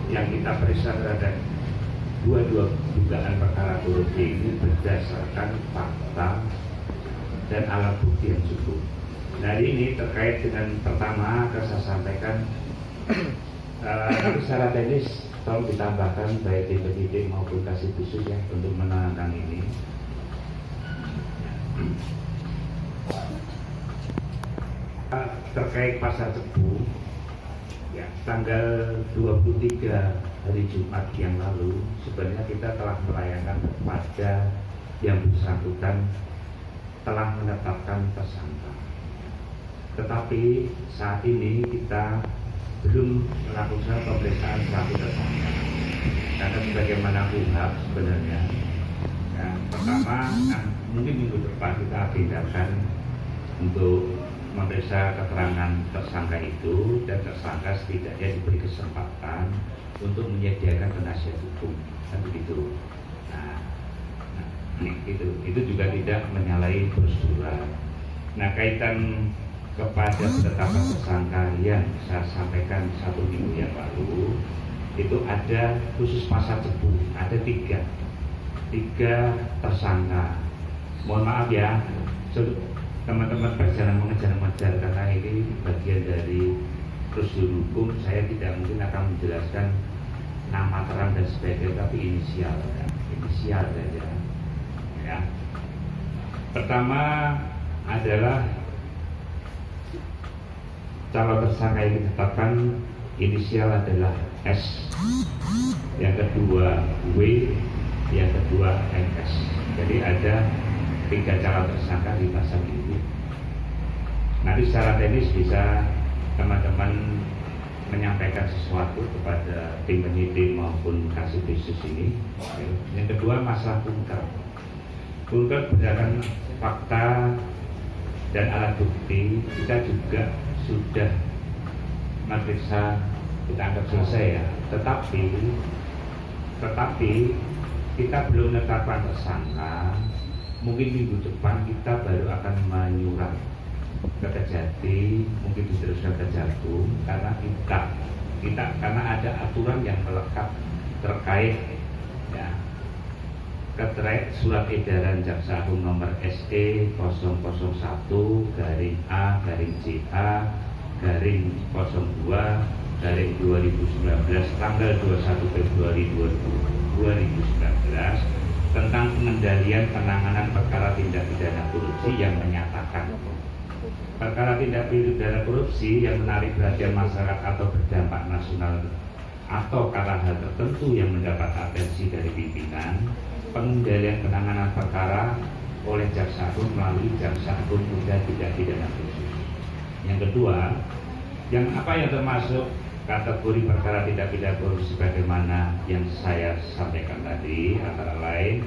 Yang kita periksa terhadap dua dugaan perkara korupsi ini berdasarkan fakta dan alat bukti yang cukup. Nah ini terkait dengan pertama akan saya sampaikan secara teknis tolong ditambahkan baik tim penyidik maupun kasih khusus ya untuk menangani ini. Terkait pasar Cepu ya, tanggal 23 hari Jumat yang lalu sebenarnya kita telah melayangkan kepada yang bersangkutan telah menetapkan tersangka, tetapi saat ini kita belum melakukan pemeriksaan satu tersangka karena sebagaimana UHAP sebenarnya ya, pertama mungkin minggu depan kita agendakan untuk memeriksa keterangan tersangka itu dan tersangka setidaknya diberi kesempatan untuk menyediakan penasihat hukum kan begitu. Nah itu juga tidak menyalahi prosedural. Nah kaitan kepada penetapan tersangka yang saya sampaikan 1 minggu yang lalu itu ada khusus pasar Cepu ada tiga tersangka. Mohon maaf ya teman-teman berjalan mengejar karena ini bagian dari prosedur hukum, saya tidak mungkin akan menjelaskan nama terang dan sebagainya, tapi inisial saja ya. Pertama adalah calon tersangka yang ditetapkan inisial adalah S, yang kedua W, yang kedua MS. Jadi ada 3 calon tersangka di pasal ini. Nanti secara teknis bisa teman-teman menyampaikan sesuatu kepada tim penyidik maupun kasih khusus ini. Yang kedua masalah kunker berdasarkan fakta dan alat bukti kita juga sudah memeriksa, kita anggap selesai ya. Tetapi kita belum menetapkan tersangka. Mungkin minggu depan kita baru akan menyurat ke Kejati, mungkin diteruskan ke Jagung, karena kita karena ada aturan yang melekat terkait ya, surat edaran Jaksa Agung nomor SE 001-A-CA-02-2019 tanggal 21 Februari 2019 tentang pengendalian penanganan perkara tindak pidana korupsi yang menyatakan perkara tindak pidana korupsi yang menarik perhatian masyarakat atau berdampak nasional atau karena hal tertentu yang mendapat atensi dari pimpinan, pengendalian penanganan perkara oleh Jaksa Agung melalui Jaksa Agung Muda Tindak Pidana Khusus. Yang kedua, yang termasuk kategori perkara tindak pidana korupsi sebagaimana yang saya sampaikan tadi, antara lain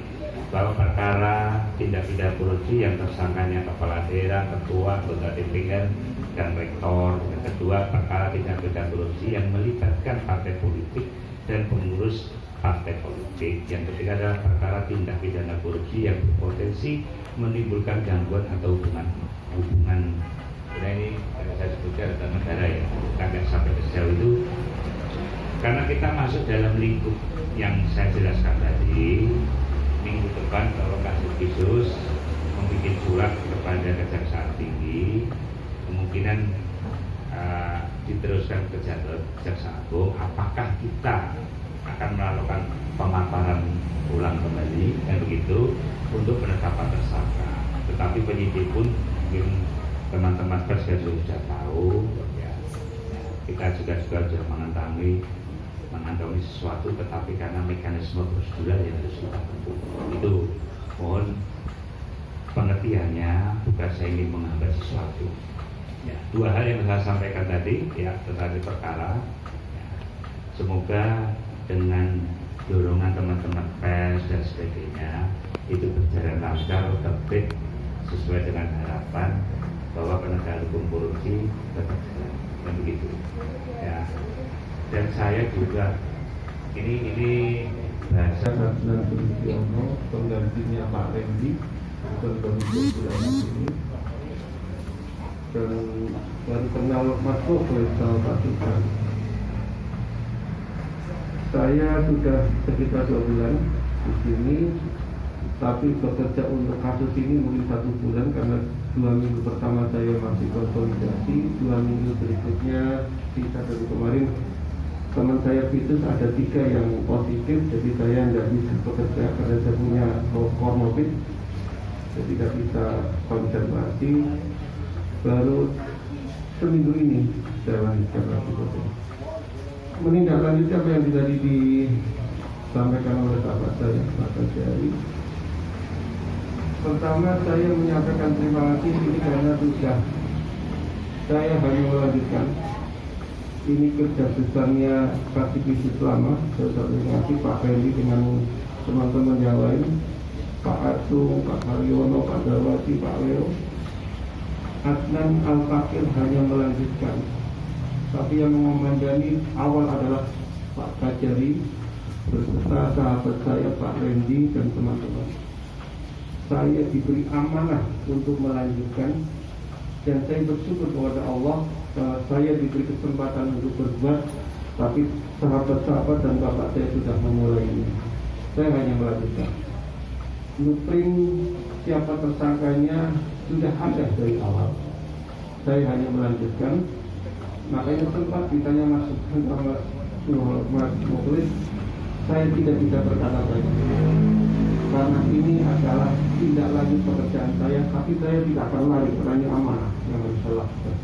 bahwa perkara tindak pidana korupsi yang tersangkanya kepala daerah, ketua, anggota DPR, dan rektor. Yang kedua, perkara tindak pidana korupsi yang melibatkan partai politik dan pengurus partai politik. Yang ketiga adalah perkara tindak pidana korupsi yang berpotensi menimbulkan gangguan atau hubungan. Nah ini saya sebutkan data negara ya, agak sampai ke sejauh itu karena kita masuk dalam lingkup yang saya jelaskan tadi. Minggu depan kalau kasih khusus membuat surat kepada Kejaksaan Tinggi, kemungkinan diteruskan ke Jaksa Agung, apakah kita akan melakukan pemaparan ulang kembali dan begitu untuk penetapan tersangka. Tetapi penyidik pun mungkin teman-teman pers sudah tahu ya, kita juga sudah mengantongi sesuatu, tetapi karena mekanisme prosedural yang harus kita tempuh itu mohon pengertiannya, bukan saya ingin menghambat sesuatu ya. 2 hal yang saya sampaikan tadi ya tentang perkara ya, semoga dengan dorongan teman-teman pers dan sebagainya itu berjalan lancar, tertib sesuai dengan harapan bahwa penegakan hukum korupsi tetap jalan dan begitu ya. Dan saya juga ini bahasa dan Sugiono penggantinya Pak Rendi komisi ini, dan kenal Mas Kok oleh salah satu kan Saya sudah sekitar 2 bulan di sini, tapi bekerja untuk kasus ini mungkin 1 bulan karena 2 minggu pertama saya masih konsolidasi, 2 minggu berikutnya sisa dari kemarin teman saya Vitus ada 3 yang positif, jadi saya tidak bisa bekerja karena saya punya komorbid, jadi tidak bisa konsentrasi. Baru seminggu ini saya lanjutkan lagi bekerja. Menindaklanjuti apa yang tadi disampaikan oleh sahabat saya, Pak Kajari. Pertama saya menyampaikan terima kasih ini karena sudah saya hanya melanjutkan. Ini kerja besarnya aktivis lama. Saya terima kasih Pak Fendi dengan teman-teman yang lain, Pak Asu, Pak Haryono, Pak Darwati, Pak Leo. Adnan Al-Fakir hanya melanjutkan. Tapi yang mengomandani awal adalah Pak Kajari beserta sahabat saya Pak Randy dan teman-teman. Saya diberi amanah untuk melanjutkan dan saya bersyukur kepada Allah saya diberi kesempatan untuk berbuat, tapi sahabat-sahabat dan bapak saya sudah memulai ini. Saya hanya melanjutkan. Blueprint siapa tersangkanya sudah ada dari awal. Saya hanya melanjutkan. Makanya sempat ditanya Mas Mukhlis, saya tidak bisa berkata banyak karena ini adalah tindak lanjut pekerjaan saya, tapi saya tidak akan lari karena amanah yang harus saya lakukan.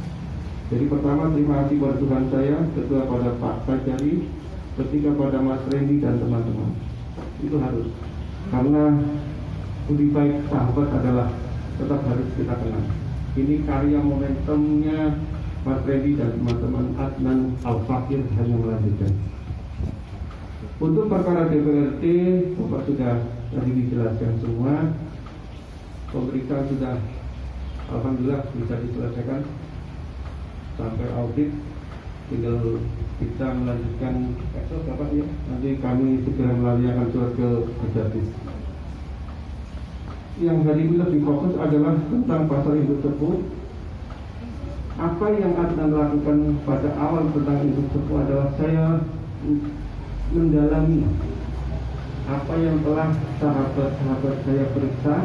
Jadi pertama terima kasih kepada Tuhan saya, kedua pada Pak Kajari, ketiga pada Mas Randy dan teman-teman. Itu harus, karena lebih baik sahabat adalah tetap harus kita kenal. Ini karya momentumnya Mas Randy dan teman-teman. Adnan Al-Fakir hanya melanjutkan. Untuk perkara DPRT, Bapak sudah tadi dijelaskan semua. Pemeriksaan sudah alhamdulillah bisa diselesaikan sampai audit. Tinggal kita melanjutkan esok Bapak ya. Nanti kami segera melayangkan surat ke Kejati. Yang hari ini lebih fokus adalah tentang pasal induk tersebut. Apa yang Adnan lakukan pada awal tentang induk tersebut adalah saya mendalami apa yang telah sahabat-sahabat saya periksa,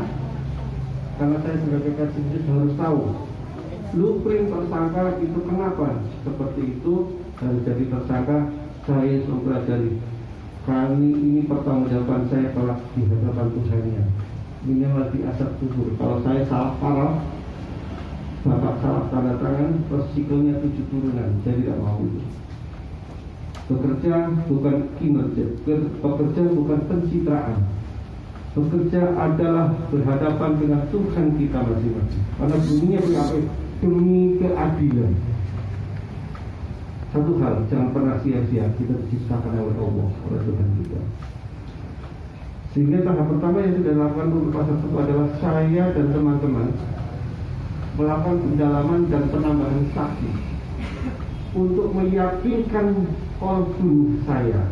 karena saya sebagai kasih harus tahu blueprint tersangka itu kenapa seperti itu harus jadi tersangka. Saya mempelajari kali ini pertanggungjawaban saya telah di hadapan Tuhannya. Minimal di asap kubur. Kalau saya salah parah, Bapak salah tanda tangan, resikonya 7 turunan. Saya tidak mau itu. Bekerja bukan kinerja, bekerja bukan pencitraan. Bekerja adalah berhadapan dengan Tuhan kita masing-masing. Karena bunyinya demi keadilan. Satu hal, jangan pernah sia-sia, kita diciptakan oleh Allah, oleh Tuhan kita. Sehingga tahap pertama yang sudah dilakukan untuk pasal itu adalah saya dan teman-teman melakukan pendalaman dan penambahan saksi untuk meyakinkan korban saya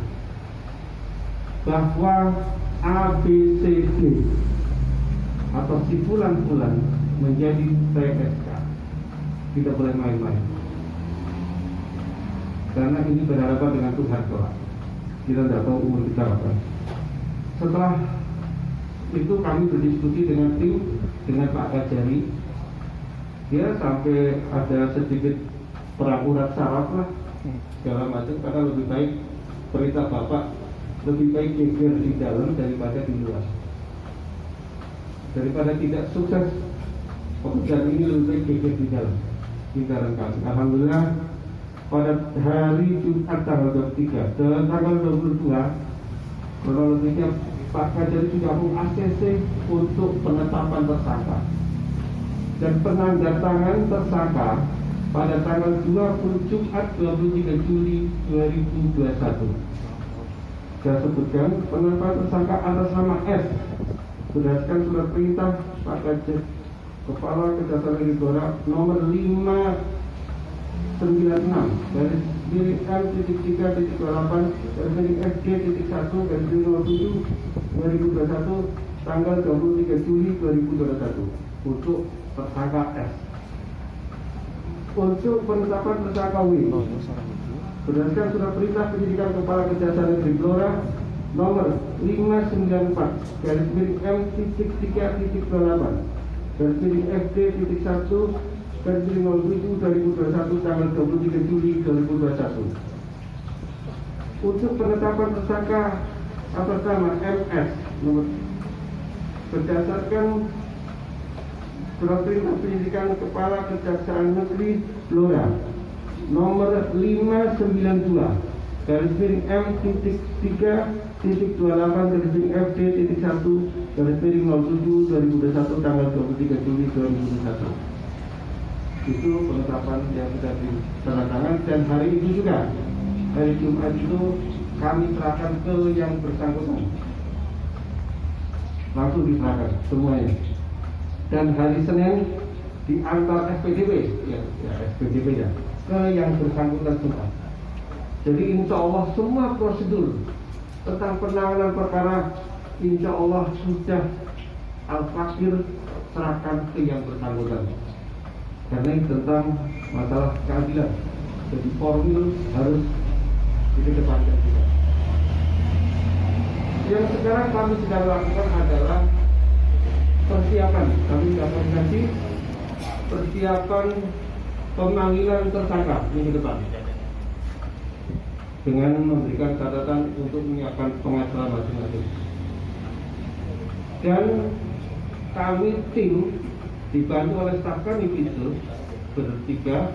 bahwa ABCD atau si bulan-bulan menjadi PSK. Tidak boleh main-main, karena ini berhadapan dengan Tuhan kelak. Kita tidak tahu umur kita apa. Setelah itu kami berdiskusi dengan tim, dengan Pak Kajari. Dia sampai ada sedikit perang urat saraf lah, segala macam, karena lebih baik perintah Bapak, lebih baik geger di dalam daripada di luar. Daripada tidak sukses pekerjaan ini, lebih baik geger di dalam. Pintaran kami. Alhamdulillah pada hari Jumat tanggal 23 dan tanggal 22 kronologisnya Pak Kajari sudah meng-ACC untuk penetapan tersangka dan penandatangan tersangka pada tanggal 20 Jumat 23 Juli 2021. Saya sebutkan penetapan tersangka atas nama S berdasarkan surat perintah Pak Kajari Kepala Kejaksaan Negara nomor 596 dari miring L.3.8 dari FG.1 dari 07 2021 tanggal 23 Juli 2021 untuk tersangka S. Untuk penetapan tersangka W berdasarkan surat perintah penyidikan Kepala Kejaksaan Negeri Blora nomor 594 garis miring M.3.28 garis miring FD.1 garis miring 07 2021 tanggal 23 Juli 2021 untuk penetapan tersangka atas nama MS nomor berdasarkan surat perintah penyidikan Kepala Kejaksaan Negeri Blora nomor 592 garis miring M.3.28 garis miring FD.1 garis miring 07 2021 tanggal 23 Juli 2021 itu penetapan yang sudah ditandatangan. Dan hari itu juga, hari Jumat itu kami serahkan ke yang bersangkutan, langsung diserahkan semuanya. Dan hari Senin diantar SPDP SPDP ya ke yang bersangkutan semua. Jadi insya Allah semua prosedur tentang penanganan perkara insya Allah sudah Al-Fakir serahkan ke yang bersangkutan. Karena ini tentang masalah keadilan, jadi formil harus dikedepankan juga. Yang sekarang kami sedang lakukan adalah persiapan, kami sudah koordinasi persiapan pemanggilan tersangka minggu depan dengan memberikan catatan untuk menyiapkan pengacara masing-masing. Dan kami tim dibantu oleh staf kami itu bertiga,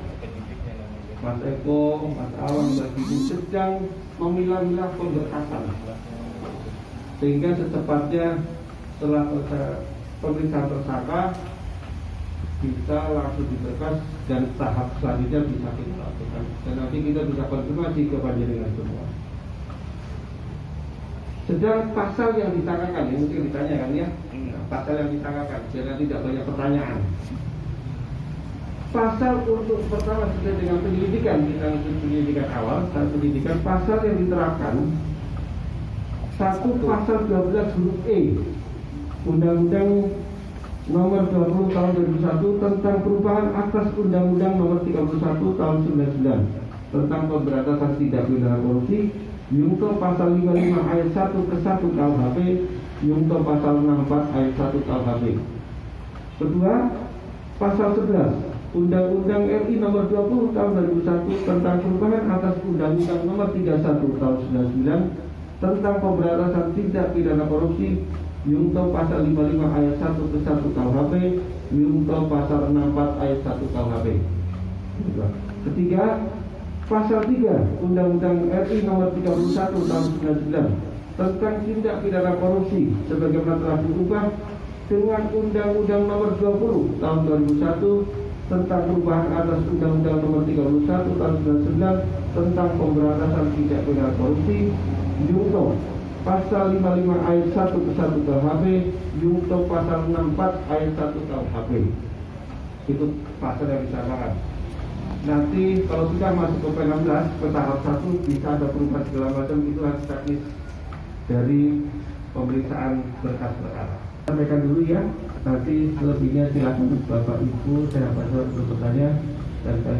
Mas Eko, Mas Alam, Mbak Ibu sedang memilah-milah pemberkasan sehingga secepatnya setelah pemeriksaan tersangka bisa langsung diberkas dan tahap selanjutnya bisa kita lakukan. Dan nanti kita bisa konfirmasi ke panjenengan semua. Sedang pasal yang ditangkakan, ini mungkin ditanyakan ya, pasal yang ditangkakan, biar tidak banyak pertanyaan. Pasal untuk pertama sesuai dengan penyelidikan, kita lanjut penyelidikan awal, dan penyelidikan pasal yang diterapkan satu pasal 12 huruf E Undang-Undang nomor 20 tahun 2001 tentang perubahan atas Undang-Undang nomor 31 tahun 99 tentang pemberantasan tindak pidana korupsi, Yungto pasal 55 ayat 1 ke 1 KUHP, Yungto pasal 64 ayat 1 KUHP. Kedua, pasal 11 Undang-Undang RI nomor 20 tahun 2001 tentang perubahan atas Undang-Undang nomor 31 tahun 99 tentang pemberantasan tindak pidana korupsi, Yungto pasal 55 ayat 1 ke 1 KUHP, Yungto pasal 64 ayat 1 KUHP. Ketiga, pasal 3 Undang-Undang RI nomor 31 tahun 99 tentang tindak pidana korupsi sebagaimana telah diubah dengan Undang-Undang nomor 20 tahun 2001 tentang perubahan atas Undang-Undang nomor 31 tahun 99 tentang pemberantasan tindak pidana korupsi, Yungto pasal 55 ayat 1 ke 1 KUHP, Yungto pasal 64 ayat 1 KUHP. Itu pasal yang disangkakan. Nanti kalau sudah masuk ke P16 ke tahap 1 bisa ada perubahan segala macam, itu harus teknis dari pemeriksaan berkas perkara. Sampaikan dulu ya, nanti selebihnya silakan Bapak Ibu, saya dapat untuk bertanya dan saya